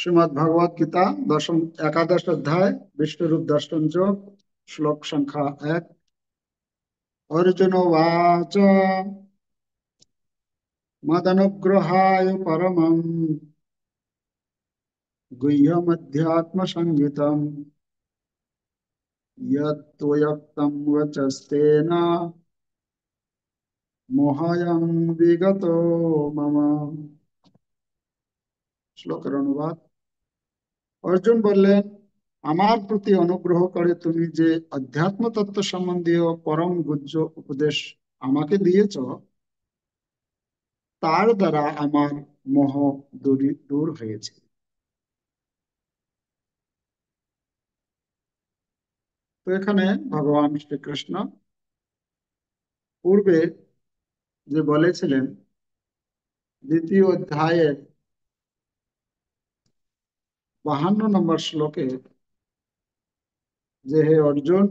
श्रीमद् भगवद गीता दशम एकादश अध्याय विश्वरूप दर्शन योग श्लोक संख्या 1। अर्जुन उवाच मदनुग्रहाय परमं गुह्यमध्यात्मसंहितं यत्त्वयक्तं वचस्तेन मोहयं विगतो मम। শ্লোকের অনুবাদ। অর্জুন বললেন, আমার প্রতি অনুগ্রহ করে তুমি যে অধ্যাত্ম তত্ত্ব সম্বন্ধীয় পরম গুহ্য উপদেশ আমাকে দিয়েছ, তার দ্বারা আমার মোহ দূর হয়েছে। তো এখানে ভগবান শ্রীকৃষ্ণ পূর্বে যে বলেছিলেন দ্বিতীয় অধ্যায়ের 52 নম্বর শ্লোকে যে, হে অর্জুন,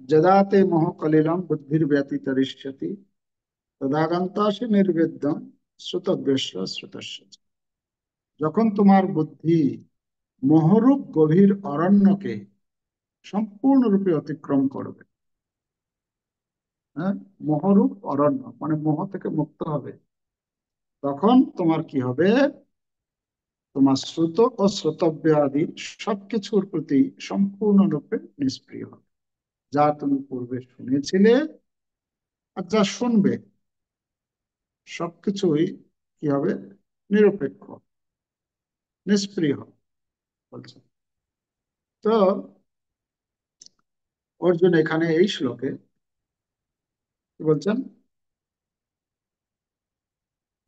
যদা তে মোহ কলিলম বুদ্ধির্ব্যতিতরিষ্যতি তদা গন্তাসি নির্বেদ্যম শ্রুতব্যস্য শ্রুতস্য। যখন তোমার বুদ্ধি মোহরূপ গভীর অরণ্যকে সম্পূর্ণরূপে অতিক্রম করবে, হ্যাঁ, মোহরূপ অরণ্য মানে মোহ থেকে মুক্ত হবে, তখন তোমার কি হবে? তোমার শ্রুত ও শ্রোতব্য আদি সবকিছুর প্রতি সম্পূর্ণরূপে নিষ্ক্রিয় হবে। যা তুমি পূর্বে শুনেছিলে আর যা শুনবে সবকিছুই কি হবে? নিরপেক্ষ, নিষ্ক্রিয় হবে বলছে। তো অর্জুন এখানে এই শ্লোকে কি বলছেন?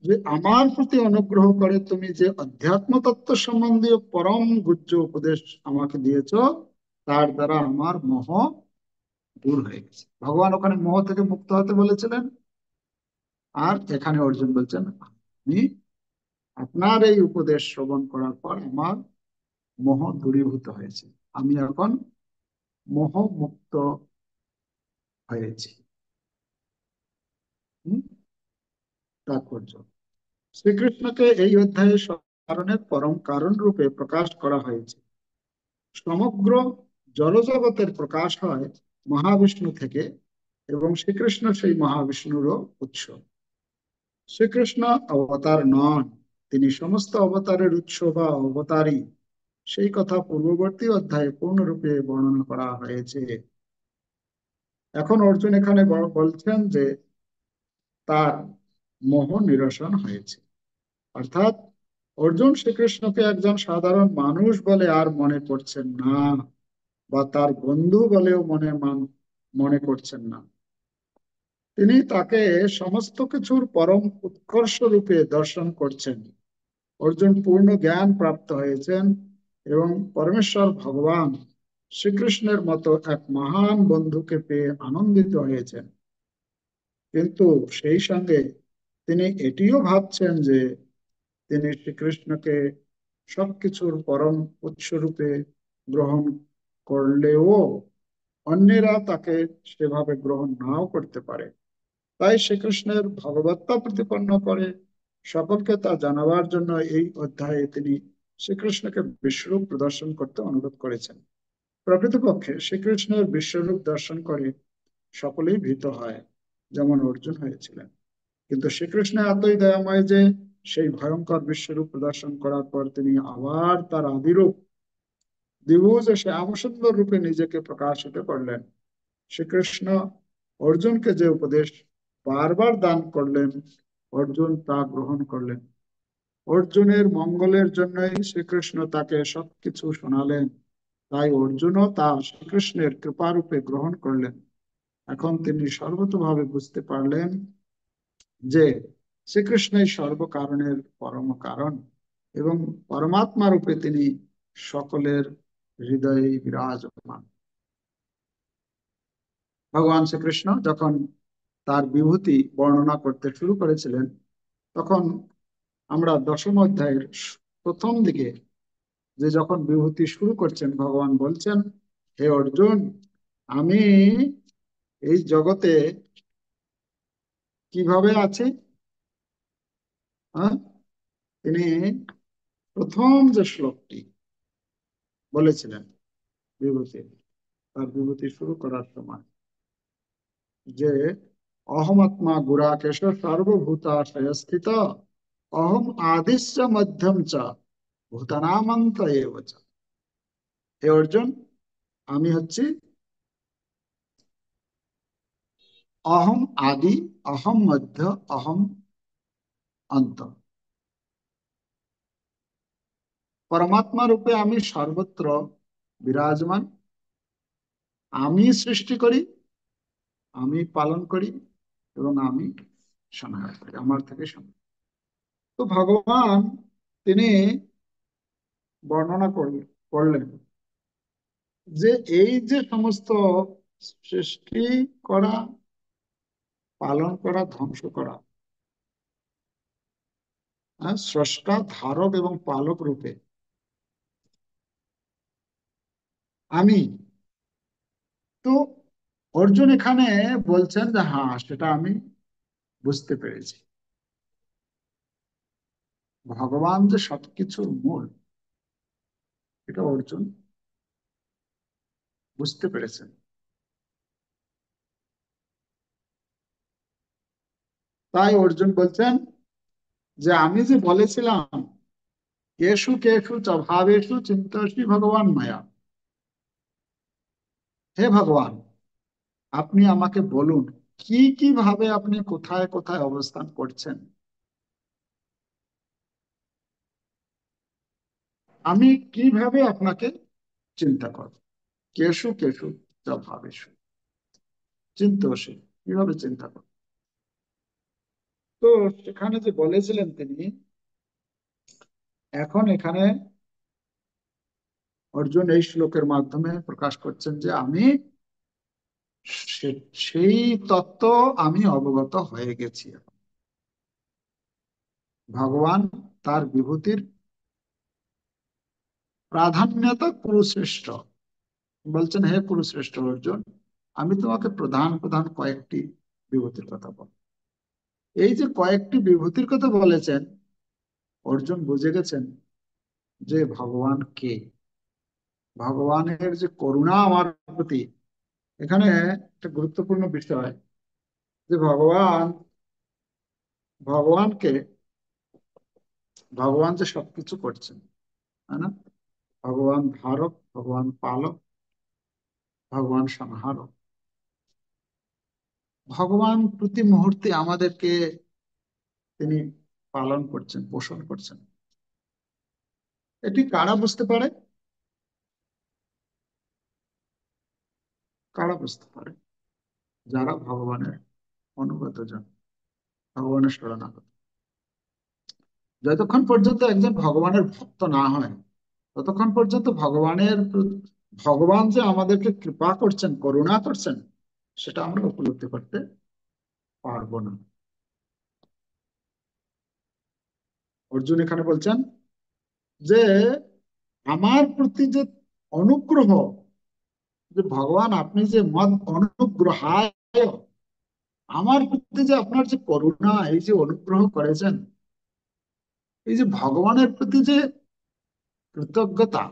যে আমার প্রতি অনুগ্রহ করে তুমি যে অধ্যাত্ম তত্ত্ব সম্বন্ধীয় পরম গুহ্য উপদেশ আমাকে দিয়েছ, তার দ্বারা আমার মোহ দূর হয়ে গেছে। ভগবান ওখানে মোহ থেকে মুক্ত হতে বলেছিলেন, আর এখানে অর্জুন বলছেন, আমি আপনার এই উপদেশ শ্রবণ করার পর আমার মোহ দূরীভূত হয়েছে, আমি এখন মোহ মুক্ত হয়েছি। তাৎপর্য, শ্রীকৃষ্ণকে এই অধ্যায়ে কারণের পরম কারণ রূপে প্রকাশ করা হয়েছে। সমগ্র জড়জগতের প্রকাশ হয় মহাবিষ্ণু থেকে, এবং শ্রীকৃষ্ণ সেই মহাবিষ্ণুরও উৎস। শ্রীকৃষ্ণ অবতার নন, তিনি সমস্ত অবতারের উৎস বা অবতারী। সেই কথা পূর্ববর্তী অধ্যায়ে পূর্ণরূপে বর্ণনা করা হয়েছে। এখন অর্জুন এখানে বলছেন যে তার মোহ নিরসন হয়েছে, অর্থাৎ অর্জুন শ্রীকৃষ্ণকে একজন সাধারণ মানুষ বলে আর মনে করছেন না, বা তার বন্ধু বলেও মনে করছেন না। তিনি তাকে সমস্ত কিছুর পরম উৎকর্ষ রূপে দর্শন করছেন। অর্জুন পূর্ণ জ্ঞান প্রাপ্ত হয়েছেন এবং পরমেশ্বর ভগবান শ্রীকৃষ্ণের মতো এক মহান বন্ধুকে পেয়ে আনন্দিত হয়েছেন। কিন্তু সেই সঙ্গে তিনি এটিও ভাবছেন যে তিনি শ্রীকৃষ্ণকে সবকিছুর পরম উৎসরূপে গ্রহণ করলেও অন্যেরা তাকে সেভাবে গ্রহণ নাও করতে পারে। তাই শ্রীকৃষ্ণের ভগবত্তা প্রতিপন্ন করে সকলকে তা জানাবার জন্য এই অধ্যায়ে তিনি শ্রীকৃষ্ণকে বিশ্বরূপ প্রদর্শন করতে অনুরোধ করেছেন। প্রকৃতপক্ষে শ্রীকৃষ্ণের বিশ্বরূপ দর্শন করে সকলেই ভীত হয়, যেমন অর্জুন হয়েছিলেন। কিন্তু শ্রীকৃষ্ণ এতই দয়াময় যে সেই ভয়ঙ্কর বিশ্বরূপ প্রদর্শন করার পর তিনি আবার তার আদিরূপ দ্বিভুজ শ্যামসুন্দর রূপে নিজেকে প্রকাশিত করলেন। শ্রীকৃষ্ণ অর্জুনকে যে উপদেশ বারবার দান করলেন, অর্জুন তা গ্রহণ করলেন। অর্জুনের মঙ্গলের জন্যই শ্রীকৃষ্ণ তাকে সবকিছু শোনালেন, তাই অর্জুনও তা শ্রীকৃষ্ণের কৃপারূপে গ্রহণ করলেন। এখন তিনি সর্বতোভাবে বুঝতে পারলেন যে শ্রীকৃষ্ণই সর্বকারণের পরম কারণ এবং পরমাত্মা রূপে তিনি সকলের হৃদয়ে বিরাজমান। ভগবান শ্রীকৃষ্ণ যখন তার বিভূতি বর্ণনা করতে শুরু করেছিলেন, তখন আমরা দশম অধ্যায়ের প্রথম দিকে যে যখন বিভূতি শুরু করছেন ভগবান বলছেন, হে অর্জুন, আমি এই জগতে কিভাবে আছি। হ্যাঁ, তিনি প্রথম যে শ্লোকটি বলেছিলেন বিভূতি, তার বিভূতি শুরু করার সময়, যে অহমাত্মা গুড়াকেশ সর্বভূতাশয়স্থিত অহম আদিশ্চ মধ্যম চ ভূতানামন্ত এব চ। হে অর্জুন, আমি হচ্ছি অহম আদি, অহম মধ্য, অহম অন্ত। পরমাত্মা রূপে আমি সর্বত্র বিরাজমান। আমি সৃষ্টি করি, আমি পালন করি, এবং আমি সংহার করি, আমার থেকে সংহার। তো ভগবান তিনি বর্ণনা করলেন যে এই যে সমস্ত সৃষ্টি করা, পালন করা, ধ্বংস করা, স্রষ্টা, ধারক এবং পালক রূপে আমি। তো অর্জুন এখানে বলছেন যে হ্যাঁ, সেটা আমি বুঝতে পেরেছি। ভগবান যে সবকিছুর মূল, এটা অর্জুন বুঝতে পেরেছেন। তাই অর্জুন বলছেন যে আমি যে বলেছিলাম, কেষু কেষু চ ভাবেষু চিন্তয়সি ভগবান মায়া। হে ভগবান, আপনি আমাকে বলুন, কি কি ভাবে আপনি কোথায় কোথায় অবস্থান করছেন, আমি কিভাবে আপনাকে চিন্তা করব। কেষু কেষু চ ভাবেষু চিন্তয়সি, কিভাবে চিন্তা করব। তো সেখানে যে বলেছিলেন তিনি, এখন এখানে অর্জুন এই শ্লোকের মাধ্যমে প্রকাশ করছেন যে আমি সেই তত্ত্ব আমি অবগত হয়ে গেছি। ভগবান তার বিভূতির প্রাধান্যতা কুরুশ্রেষ্ঠ বলছেন, হে কুরুশ্রেষ্ঠ অর্জুন, আমি তোমাকে প্রধান প্রধান কয়েকটি বিভূতির কথা বল। এই যে কয়েকটি বিভূতির কথা বলেছেন, অর্জুন বুঝে গেছেন যে ভগবান কে, ভগবানের যে করুণা আমার প্রতি। এখানে একটা গুরুত্বপূর্ণ বিষয়, যে ভগবানকে, ভগবান যে সবকিছু করছেন, তাই না? ভগবান ধারক, ভগবান পালক, ভগবান সংহারক। ভগবান প্রতি মুহূর্তে আমাদেরকে তিনি পালন করছেন, পোষণ করছেন। এটি কারা বুঝতে পারে? কারা বুঝতে পারে? যারা ভগবানের অনুগত জন, ভগবানের শরণাগত। যতক্ষণ পর্যন্ত একজন ভগবানের ভক্ত না হয়, ততক্ষণ পর্যন্ত ভগবান যে আমাদেরকে কৃপা করছেন, করুণা করছেন, সেটা আমরা উপলব্ধি করতে পারবো না। অর্জুন এখানে বলছেন যে আমার প্রতি যে অনুগ্রহ, যে ভগবান আপনি যে মদ অনুগ্রহায়, আমার প্রতি যে আপনার যে করুণা, এই যে অনুগ্রহ করেছেন, এই যে ভগবানের প্রতি যে কৃতজ্ঞতা,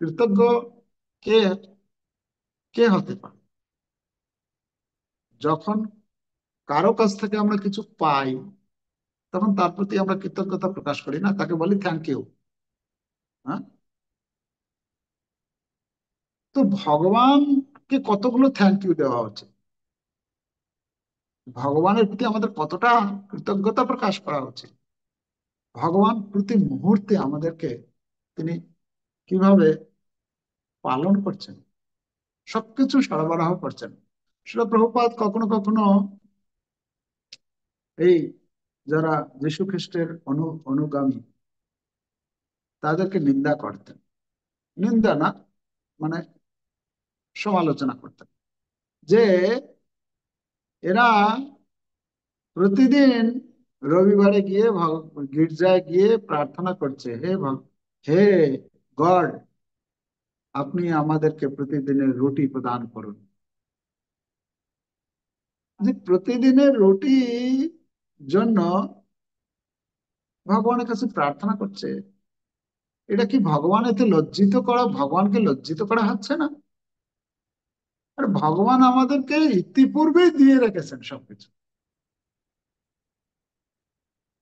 কৃতজ্ঞ কে কে হতে পারে? যখন কারো কাছ থেকে আমরা কিছু পাই, তখন তার প্রতি আমরা কৃতজ্ঞতা প্রকাশ করি না, তাকে বলি থ্যাংক ইউ। হ্যাঁ, তো ভগবানকে কতগুলো থ্যাংক ইউ দেওয়া উচিত, ভগবানের প্রতি আমাদের কতটা কৃতজ্ঞতা প্রকাশ করা উচিত। ভগবান প্রতি মুহূর্তে আমাদেরকে তিনি কিভাবে পালন করছেন, সবকিছু সরবরাহ করছেন। শিল প্রভুপাদ কখনো কখনো এই যারা যীশু খ্রিস্টের অনুগামী, তাদেরকে নিন্দা করতেন। নিন্দা না, মানে সমালোচনা করতেন, যে এরা প্রতিদিন রবিবারে গিয়ে গির্জায় গিয়ে প্রার্থনা করছে, হে হে গড, আপনি আমাদেরকে প্রতিদিনের রুটি প্রদান করুন। যে প্রতিদিনের রুটি জন্য ভগবানের কাছে প্রার্থনা করছে, এটা কি ভগবান এতে লজ্জিত করা, ভগবানকে লজ্জিত করা হচ্ছে না? আর ভগবান আমাদেরকে ইতিপূর্বেই দিয়ে রেখেছেন সবকিছু।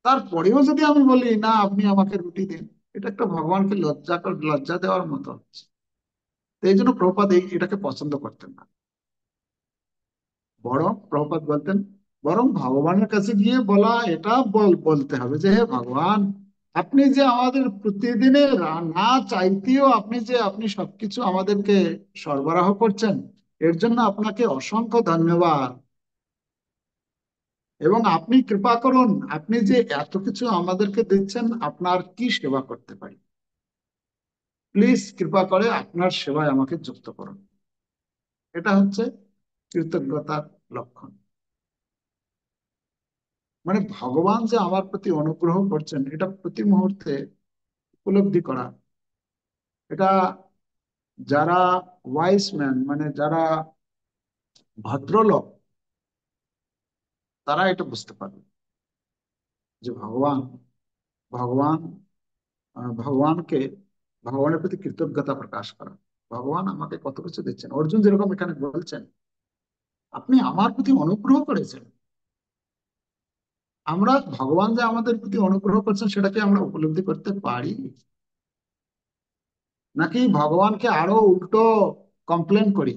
তারপরেও যদি আমি বলি না আপনি আমাকে রুটি দিন, এটা একটা ভগবানকে লজ্জা দেওয়ার মতো হচ্ছে। তো এই জন্য প্রভুপাদ এটাকে পছন্দ করতেন না। বরং প্রভুপাদ বলতেন, বরং ভগবানের কাছে গিয়ে বলা, এটা বলতে হবে যে হে ভগবান, আপনি যে আমাদের প্রতিদিনে না চাইতেও আপনি সবকিছু আমাদেরকে সরবরাহ করছেন, এর জন্য আপনাকে অসংখ্য ধন্যবাদ। এবং আপনি কৃপা করুন, আপনি যে এত কিছু আমাদেরকে দিচ্ছেন, আপনার কি সেবা করতে পারি, প্লিজ কৃপা করে আপনার সেবায় আমাকে যুক্ত করুন। এটা হচ্ছে কৃতজ্ঞতার লক্ষণ। মানে ভগবান যে আমার প্রতি অনুগ্রহ করছেন, এটা প্রতি মুহূর্তে উপলব্ধি করা, এটা যারা ওয়াইস ম্যান, মানে যারা ভদ্রলোক, তারা এটা বুঝতে পারবে যে ভগবান ভগবান ভগবানকে, ভগবানের প্রতি কৃতজ্ঞতা প্রকাশ করা। ভগবান আমাকে কত কিছু দিচ্ছেন। অর্জুন যেরকম এখানে বলছেন, আপনি আমার প্রতি অনুগ্রহ করেছেন। আমরা ভগবান যে আমাদের প্রতি অনুগ্রহ করছেন সেটাকে আমরা উপলব্ধি করতে পারি, নাকি ভগবানকে আরো উল্টো কমপ্লেন করি,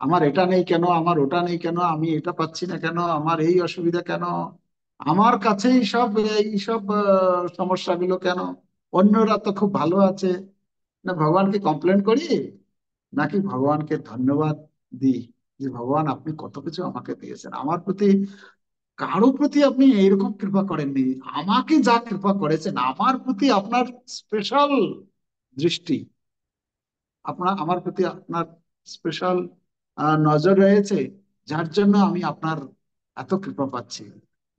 আমার এটা নেই কেন, আমার ওটা নেই কেন, আমি এটা পাচ্ছি না কেন, আমার এই অসুবিধা কেন, আমার কাছেই সব এইসব সমস্যাগুলো কেন, অন্যরা তো খুব ভালো আছে। না ভগবানকে কমপ্লেন করি, নাকি ভগবানকে ধন্যবাদ দিই যে ভগবান আপনি কত কিছু আমাকে দিয়েছেন, আমার প্রতি কারো প্রতি আপনি এইরকম কৃপা করেননি, আমাকে যা কৃপা করেছেন, আমার প্রতি আপনার স্পেশাল দৃষ্টি, আমার প্রতি আপনার স্পেশাল নজর রয়েছে, যার জন্য আমি আপনার এত কৃপা পাচ্ছি।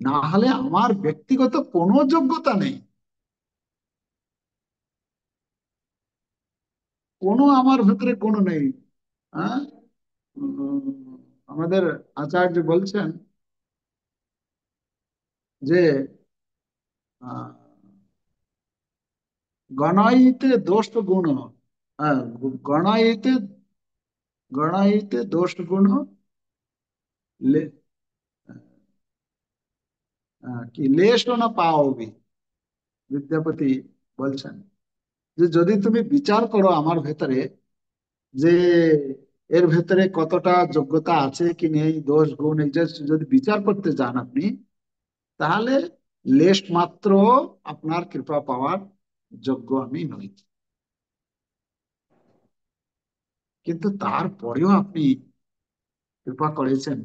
না হলে আমার ব্যক্তিগত কোনো যোগ্যতা নেই, কোনো আমার ভেতরে কোনো নেই। হ্যাঁ, উম, আমাদের আচার্য বলছেন যে আহ, গণাইতে দোষ গুণ, হ্যাঁ, গণাইতে গণাইতে দোষ গুণ লে- কি লেশ না পাওবি। বিদ্যাপতি বলছেন যে যদি তুমি বিচার করো আমার ভেতরে, যে এর ভেতরে কতটা যোগ্যতা আছে কি নেই, দোষ গুণ, এই যে যদি বিচার করতে যান আপনি, তাহলে লেশ মাত্র আপনার কৃপা পাওয়ার যোগ্য আমি নই। কিন্তু তারপরেও আপনি কৃপা করেছেন,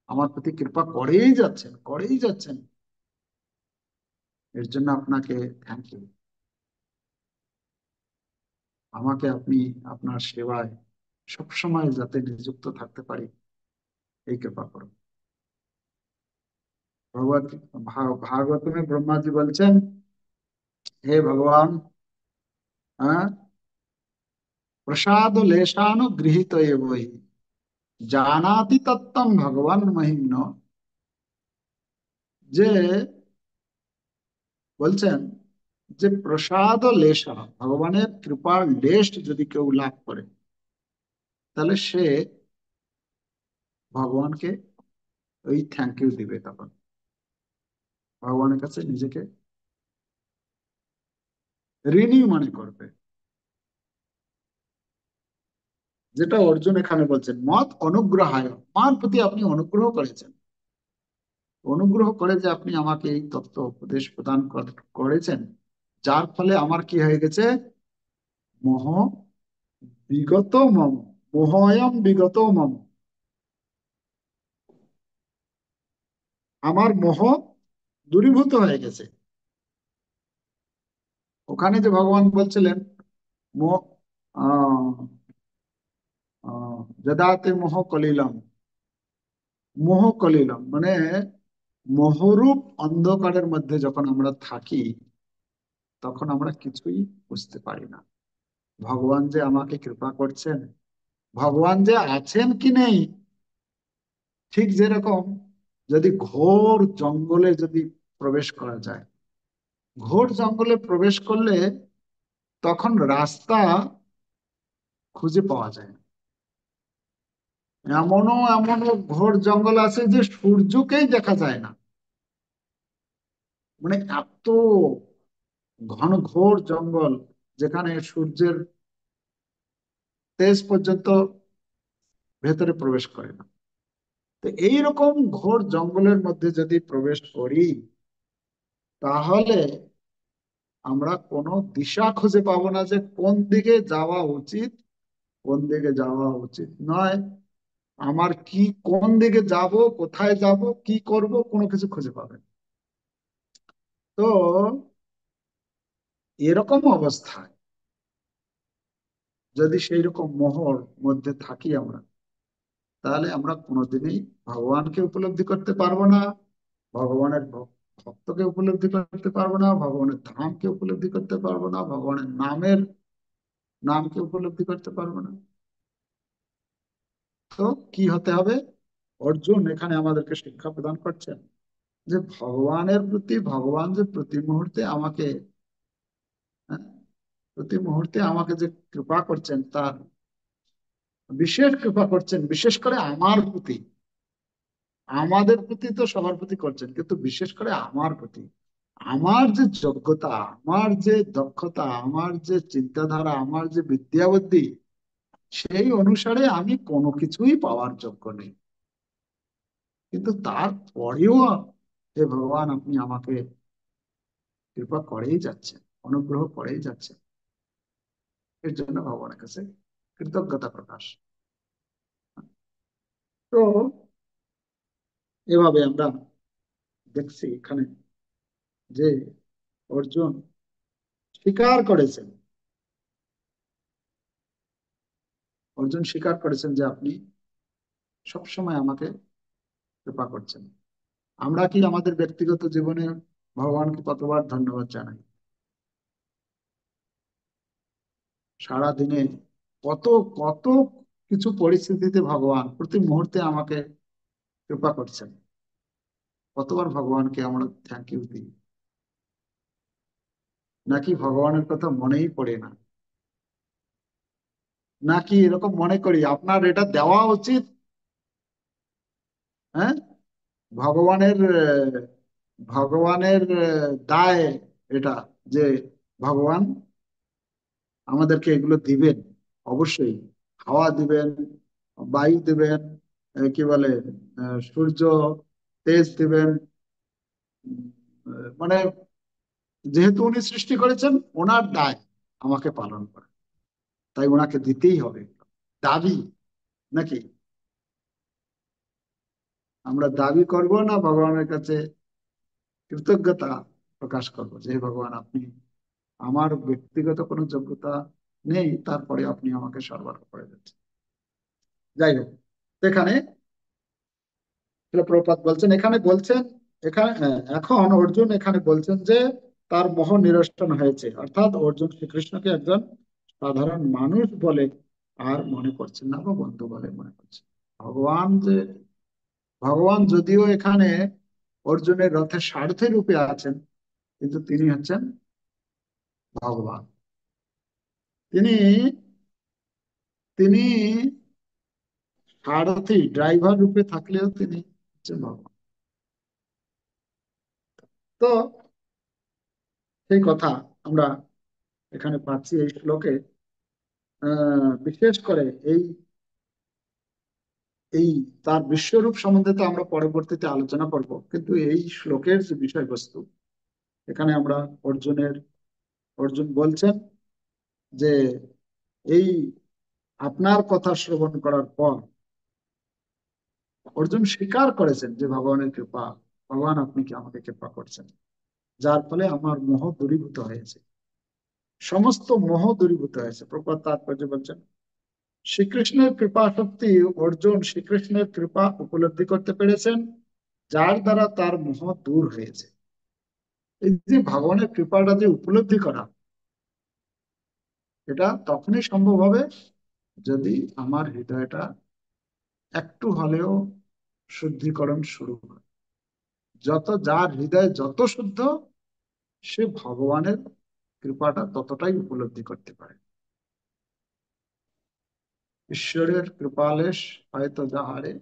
আমার প্রতি কৃপা করেই যাচ্ছেন, এর জন্য আপনাকে থ্যাংক ইউ। আমাকে আপনি আপনার সেবায় সবসময় যাতে নিযুক্ত থাকতে পারি, এই কৃপা করুন। ভগবত ভাগবতমে ব্রহ্মাজি বলছেন, হে ভগবান, হ্যাঁ, প্রসাদ লেশানুগৃহীত বই জানাতি তত্ত্বম ভগবান মহিম্ন। যে বলছেন যে প্রসাদ লেশা, ভগবানের কৃপার লেশ যদি কেউ লাভ করে, তাহলে সে ভগবানকে ওই থ্যাংক ইউ দিবে, তখন ভগবানের কাছে নিজেকে ঋণী মনে করবে। যেটা অর্জুন এখানে বলছেন, মত অনুগ্রহায়, আমার প্রতি আপনি অনুগ্রহ করেছেন, অনুগ্রহ করে যে আপনি আমাকে এই তত্ত্ব উপদেশ প্রদান করেছেন, যার ফলে আমার কি হয়ে গেছে, মোহ বিগত মম, মোহয়ম বিগত মম, আমার মোহ দূরীভূত হয়ে গেছে। ওখানে যে ভগবান বলছিলেন মোহ, আহ যদাতে মোহ কলিলম, মোহ কলিলম মানে মোহরূপ অন্ধকারের মধ্যে যখন আমরা থাকি, তখন আমরা কিছুই বুঝতে পারি না। ভগবান যে আমাকে কৃপা করছেন, ভগবান যে আছেন কি নেই, ঠিক যেরকম যদি ঘোর জঙ্গলে যদি প্রবেশ করা যায়, ঘোর জঙ্গলে প্রবেশ করলে তখন রাস্তা খুঁজে পাওয়া যায় না। এমনও এমনও ঘোর জঙ্গল আছে যে সূর্যকেই দেখা যায় না। মানে এত ঘন ঘোর জঙ্গল, যেখানে সূর্যের তেজ পর্যন্ত ভেতরে প্রবেশ করে না। তো এইরকম ঘোর জঙ্গলের মধ্যে যদি প্রবেশ করি, তাহলে আমরা কোনো দিশা খুঁজে পাবো না যে কোন দিকে যাওয়া উচিত, কোন দিকে যাওয়া উচিত নয়। আমার কি, কোন দিকে যাব, কোথায় যাব, কি করব, কোনো কিছু খুঁজে পাবেন। তো এরকম অবস্থায় যদি সেই রকম মোহর মধ্যে থাকি আমরা, তাহলে আমরা কোনোদিনই ভগবানকে উপলব্ধি করতে পারবো না, ভগবানের ভক্তকে উপলব্ধি করতে পারবো না, ভগবানের ধামকে উপলব্ধি করতে পারবো না, ভগবানের নামকে উপলব্ধি করতে পারবো না। তো কি হতে হবে? অর্জুন এখানে আমাদেরকে শিক্ষা প্রদান করছেন যে ভগবানের প্রতি, ভগবান যে প্রতি মুহূর্তে আমাকে, হ্যাঁ, প্রতি মুহূর্তে আমাকে যে কৃপা করছেন, তার বিশেষ কৃপা করছেন বিশেষ করে আমার প্রতি। আমাদের প্রতি তো সবার প্রতি করছেন, কিন্তু বিশেষ করে আমার প্রতি। আমার যে যোগ্যতা, আমার যে দক্ষতা, আমার যে চিন্তাধারা, আমার যে বিদ্যা বুদ্ধি, সেই অনুসারে আমি কোনো কিছুই পাওয়ার যোগ্য নেই। কিন্তু তারপরেও হে ভগবান, আপনি আমাকে কৃপা করেই যাচ্ছেন, অনুগ্রহ করেই যাচ্ছেন। এর জন্য ভগবানের কাছে কৃতজ্ঞতা প্রকাশ। তো এভাবে আমরা দেখছি এখানে যে অর্জুন স্বীকার করেছেন, অর্জুন স্বীকার করেছেন যে আপনি সবসময় আমাকে কৃপা করছেন। আমরা কি আমাদের ব্যক্তিগত জীবনে ভগবানকে কতবার ধন্যবাদ জানাই? সারা দিনে কত কত কিছু পরিস্থিতিতে ভগবান প্রতি মুহূর্তে আমাকে কৃপা করছেন। কতবার ভগবানকে আমরা থ্যাংক ইউ দিই? নাকি ভগবানের কথা মনেই পড়ে না? নাকি এরকম মনে করি আপনার এটা দেওয়া উচিত? হ্যাঁ, ভগবানের ভগবানের দায় এটা, যে ভগবান আমাদেরকে এগুলো দিবেন অবশ্যই। হাওয়া দিবেন, বায়ু দিবেন, কি বলে, সূর্য তেজ দিবেন। মানে যেহেতু উনি সৃষ্টি করেছেন, ওনার দায় আমাকে পালন করা, তাই ওনাকে দিতেই হবে। দাবি নাকি? আমরা দাবি করব না ভগবানের কাছে কৃতজ্ঞতা প্রকাশ করব যে হে ভগবান, আপনি, আমার ব্যক্তিগত কোনো যোগ্যতা নেই, তারপরে আপনি আমাকে সরবরাহ করে দিচ্ছেন। যাই হোক, এখানে প্রভুপাদ বলছেন, এখানে বলছেন, এখানে এখন অর্জুন এখানে বলছেন যে তার মোহ নিরসন হয়েছে, অর্থাৎ অর্জুন শ্রীকৃষ্ণকে একজন সাধারণ মানুষ বলে আর মনে করছেন না, বা বন্ধু বলে মনে করছেন। ভগবান যে, ভগবান যদিও এখানে অর্জুনের রথে সারথি রূপে আছেন, কিন্তু তিনি হচ্ছেন ভগবান। তিনি তিনি সারথি ড্রাইভার রূপে থাকলেও তিনি হচ্ছেন ভগবান। তো সেই কথা আমরা এখানে পাচ্ছি এই শ্লোকে। বিশেষ করে এই এই তার বিশ্বরূপ সম্বন্ধে তো আমরা পরবর্তীতে আলোচনা করব, কিন্তু এই শ্লোকের যে বিষয়বস্তু, এখানে আমরা অর্জুন বলছেন যে এই আপনার কথা শ্রবণ করার পর অর্জুন স্বীকার করেছেন যে ভগবানের কৃপা, ভগবান আপনি কি আমাকে কৃপা করছেন, যার ফলে আমার মোহ দূরীভূত হয়েছে, সমস্ত মোহ দূরীভূত হয়েছে। প্রপাত তাৎপর্য বলছেন, শ্রীকৃষ্ণের কৃপা শক্তি, অর্জুন শ্রীকৃষ্ণের কৃপা উপলব্ধি করতে পেরেছেন, যার দ্বারা তার মোহ দূর হয়েছে। এই যে ভগবানের কৃপাটা যে উপলব্ধি করা, এটা তখনই সম্ভব হবে যদি আমার হৃদয়টা একটু হলেও শুদ্ধিকরণ শুরু করে। যার হৃদয় যত শুদ্ধ, সে ভগবানের কৃপাটা ততটাই উপলব্ধি করতে পারে। ঈশ্বরের কৃপালেশ হয়তো যাহারে,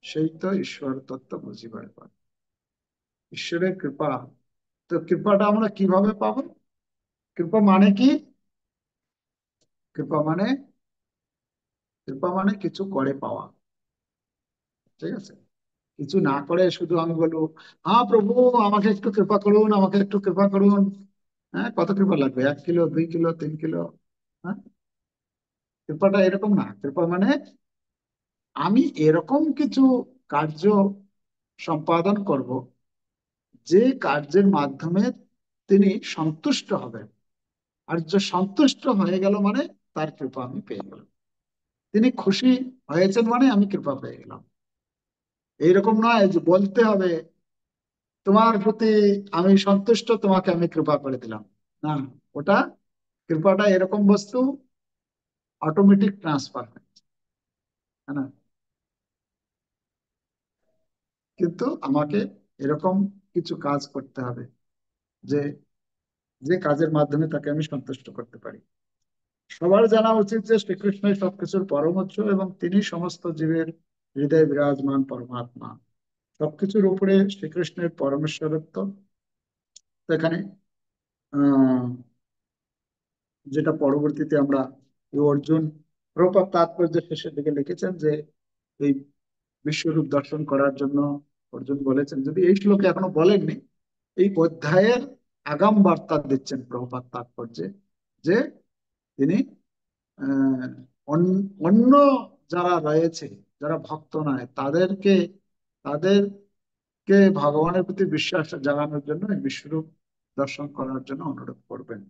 সেই তো ঈশ্বর তত্ত্ব বুঝিবার পারে। ঈশ্বরের কৃপা, তো কৃপাটা আমরা কিভাবে পাবো? কৃপা মানে কি? কৃপা মানে, কৃপা মানে কিছু করে পাওয়া। ঠিক আছে? কিছু না করে শুধু আমি বলবো, হ্যাঁ প্রভু, আমাকে একটু কৃপা করুন, আমাকে একটু কৃপা করুন। হ্যাঁ, কত কৃপা লাগবে? 1 কিলো, 2 কিলো, 3 কিলো? হ্যাঁ, কৃপাটা এরকম না। কৃপা মানে আমি এরকম কিছু কার্য সম্পাদন করব, যে কার্যের মাধ্যমে তিনি সন্তুষ্ট হবেন। আর যে সন্তুষ্ট হয়ে গেল মানে তার কৃপা আমি পেয়ে গেলাম। তিনি খুশি হয়েছেন মানে আমি কৃপা পেয়ে গেলাম। এইরকম নয় যে বলতে হবে, তোমার প্রতি আমি সন্তুষ্ট, তোমাকে আমি কৃপা করে দিলাম। না, ওটা, কৃপাটা এরকম বস্তু, অটোমেটিক ট্রান্সফার হয়, তাই না? কিন্তু আমাকে এরকম কিছু কাজ করতে হবে, যে যে কাজের মাধ্যমে তাকে আমি সন্তুষ্ট করতে পারি। সবার জানা উচিত যে শ্রীকৃষ্ণই সবকিছুর পরম উৎস এবং তিনি সমস্ত জীবের হৃদয়ে বিরাজমান পরমাত্মা। সবকিছুর উপরে শ্রীকৃষ্ণের পরমেশ্বরত্ব। তো এখানে আহ যেটা পরবর্তীতে আমরা, এই অর্জুন, প্রপাত তাৎপর্য শেষের দিকে লিখেছেন যে এই বিশ্বরূপ দর্শন করার জন্য অর্জুন বলেছেন, যদি এই শ্লোকে এখনো বলেননি, এই অধ্যায়ের আগাম বার্তা দিচ্ছেন প্রভুপাদ তাৎপর্যে, যে তিনি আহ, অন্য যারা রয়েছে, যারা ভক্ত নয়, তাদেরকে ভগবানের প্রতি বিশ্বাস জাগানোর জন্য এই বিশ্বরূপ দর্শন করার জন্য অনুরোধ করবেন।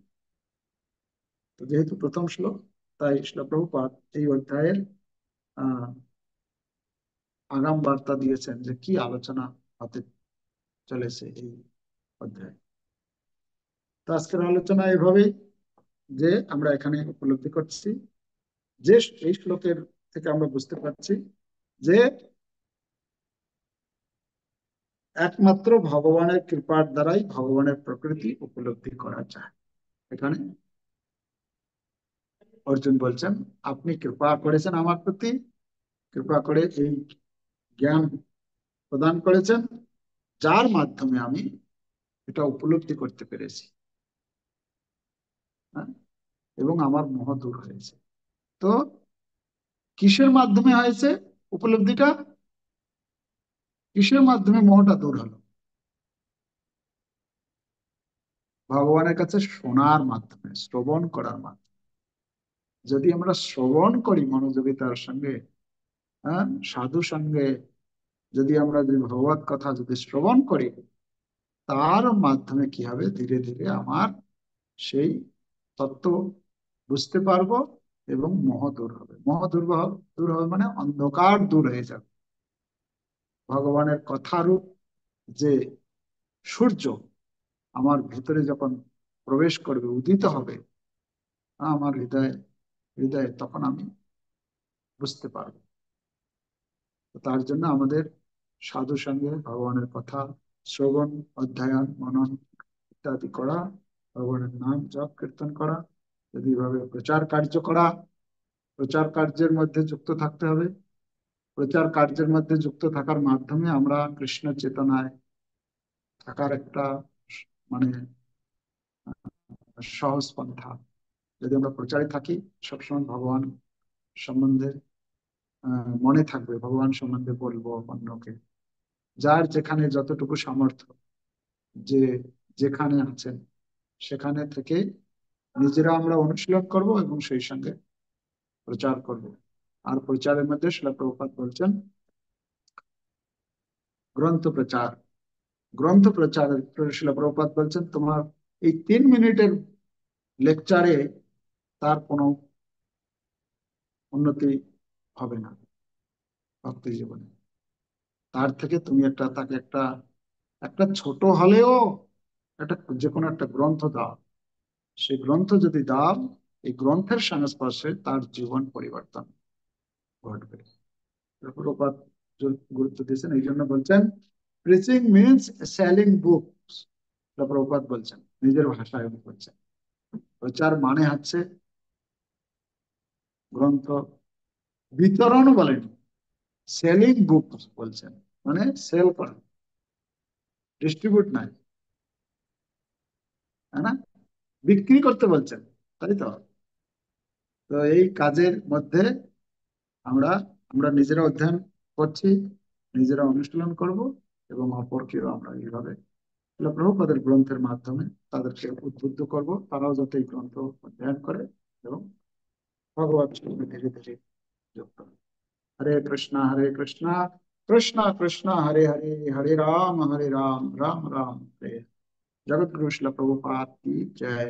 তো যেহেতু প্রথম শ্লোক, তাই শ্রীল প্রভুপাদ এই অধ্যায়ের আহ আগাম বার্তা দিয়েছেন যে কি আলোচনা হতে চলেছে এই অধ্যায়ে। তো আজকের আলোচনা এভাবেই, যে আমরা এখানে উপলব্ধি করছি যে এই শ্লোকের থেকে আমরা বুঝতে পারছি যে একমাত্র ভগবানের কৃপার দ্বারাই ভগবানের প্রকৃতি উপলব্ধি করা যায়। এখানে অর্জুন বলছেন, আপনি কৃপা করেছেন আমার প্রতি, কৃপা করে এই জ্ঞান প্রদান করেছেন, যার মাধ্যমে আমি এটা উপলব্ধি করতে পেরেছি। হ্যাঁ, এবং আমার মোহ দূর হয়েছে। তো কিসের মাধ্যমে হয়েছে উপলব্ধিটা? কিসের মাধ্যমে মোহটা দূর হলো? ভগবানের কাছে শোনার মাধ্যমে, শ্রবণ করার মাধ্যমে। যদি আমরা শ্রবণ করি মনোযোগিতার সঙ্গে, হ্যাঁ, সাধু সঙ্গে, যদি ভগবত কথা যদি শ্রবণ করি, তার মাধ্যমে কি হবে, ধীরে ধীরে আমার সেই তত্ত্ব বুঝতে পারবো এবং মোহ দূর হবে। দূর হবে মানে অন্ধকার দূর হয়ে যাবে। ভগবানের কথারূপ যে সূর্য আমার ভিতরে যখন প্রবেশ করবে, উদিত হবে আমার হৃদয়ে হৃদয়ে, তখন আমি বুঝতে পারবো। তো তার জন্য আমাদের সাধু সঙ্গে ভগবানের কথা শ্রবণ, অধ্যয়ন, মনন ইত্যাদি করা, ভগবানের নাম জপ কীর্তন করা, যদি এভাবে প্রচার কার্য করা, প্রচার কার্যের মধ্যে যুক্ত থাকতে হবে। প্রচার কার্যের মধ্যে যুক্ত থাকার মাধ্যমে আমরা কৃষ্ণ চেতনায় থাকার একটা মানে সহজ পন্থা। যদি আমরা প্রচারে থাকি, সবসময় ভগবান সম্বন্ধে মনে থাকবে, ভগবান সম্বন্ধে বলবো অন্যকে, যার যেখানে যতটুকু সামর্থ্য, যে যেখানে আছেন সেখানে থেকে নিজেরা আমরা অনুশীলন করব এবং সেই সঙ্গে প্রচার করব। আর প্রচারের মধ্যে শ্রীল প্রভুপাদ বলছেন গ্রন্থ প্রচার। গ্রন্থ প্রচারের শ্রীল প্রভুপাদ বলছেন, তোমার এই 3 মিনিটের লেকচারে তার কোনো উন্নতি হবে না ভক্তি জীবনে। তার থেকে তুমি তাকে একটা একটা ছোট হলেও একটা যে কোনো একটা গ্রন্থ দাও, সেই গ্রন্থ যদি দাও, এই গ্রন্থের সংস্পর্শে তার জীবন পরিবর্তন ঘটবে। প্রভুপাদ গুরুত্ব দিয়েছেন, এই জন্য বলছেন preaching means selling books. Prabhupada বলছেন, নিজের ভাষায় উনি বলছেন, প্রচার মানে হচ্ছে গ্রন্থ বিতরণ বলেন, সেলিং বুক বলছেন, মানে সেল করা, ডিস্ট্রিবিউট নাই, তাই না? বিক্রি করতে বলছেন, তাই তো। তো এই কাজের মধ্যে আমরা আমরা নিজেরা অধ্যয়ন করছি, নিজেরা অনুশীলন করব, এবং অপরকেও আমরা এইভাবে প্রভুপাদের গ্রন্থের মাধ্যমে তাদেরকে উদ্বুদ্ধ করব, তারাও যাতে এই গ্রন্থ অধ্যয়ন করে এবং ভগবত সঙ্গে ধীরে ধীরে যুক্ত হয়। হরে কৃষ্ণ হরে কৃষ্ণ, কৃষ্ণ কৃষ্ণ হরে হরে, হরে রাম রাম রাম হরে হরে। जगत गुरु शिल प्रभुपाद की जय।